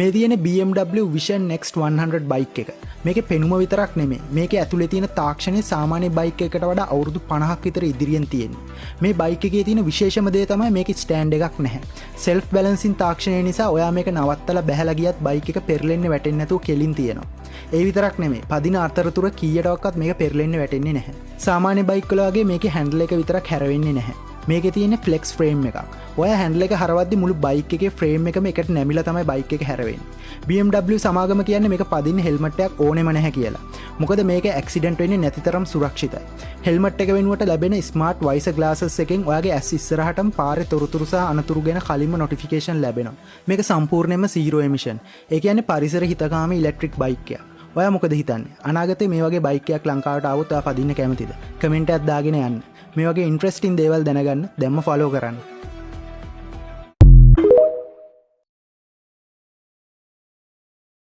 මේ තියෙන BMW Vision Next 100 bike එක. මේකේ පෙනුම විතරක් නෙමෙයි. මේකේ ඇතුලේ තියෙන තාක්ෂණය සාමාන්‍ය බයික් එකකට වඩා අවුරුදු 50ක් විතර ඉදිරියෙන් තියෙන්නේ. මේ බයික් එකේ තියෙන විශේෂම දේ තමයි මේකේ ස්ටෑන්ඩ් එකක් නැහැ. self balancing තාක්ෂණය නිසා ඔයා මේක නවත්තලා බැහැලා ගියත් බයික් එක පෙරලෙන්නේ වැටෙන්නේ නැතුව කෙලින් තියෙනවා. ඒ විතරක් නෙමෙයි. පදින අතරතුර කීයටවත් මේක පෙරලෙන්නේ වැටෙන්නේ නැහැ. සාමාන්‍ය බයික් වල වගේ මේකේ හැන්ඩල් එක විතරක් හැරෙන්නේ නැහැ. මේකේ තියෙන ෆ්ලෙක්ස් ෆ්‍රේම් එකක්. ඔය හැන්ඩල් එක හරවද්දි මුළු බයික් එකේ ෆ්‍රේම් එකම එකට නැමිලා තමයි බයික් එක හැරවෙන්නේ. BMW සමාගම කියන්නේ මේක පදින්න හෙල්මට් එකක් ඕනෙම නැහැ කියලා. මොකද මේක ඇක්සිඩන්ට් වෙන්නේ නැති තරම් සුරක්ෂිතයි. හෙල්මට් එක වෙනුවට ලැබෙන ස්මාර්ට් වයිසර් ග්ලාසස් එකෙන් ඔයාගේ ඇස් ඉස්සරහටම පාරේ තොරතුරු සහ අනතුරු ගැන කලින්ම නොටිෆිකේෂන් ලැබෙනවා. මේක සම්පූර්ණයෙන්ම zero emission. ඒ කියන්නේ පරිසර හිතකාමී ඉලෙක්ට්‍රික් බයික් එකක්. ඔයා මොකද හිතන්නේ? අනාගතේ මේ වගේ බයික් එකක් ලංකාවට ආවොත් ඔයා පදින්න කැමතිද? කමෙන්ට් එකක් දාගෙන යන්න. මේ වගේ ඉන්ට්‍රෙස්ටිං දේවල් දැනගන්න දැම්ම ෆලෝ කරන්න.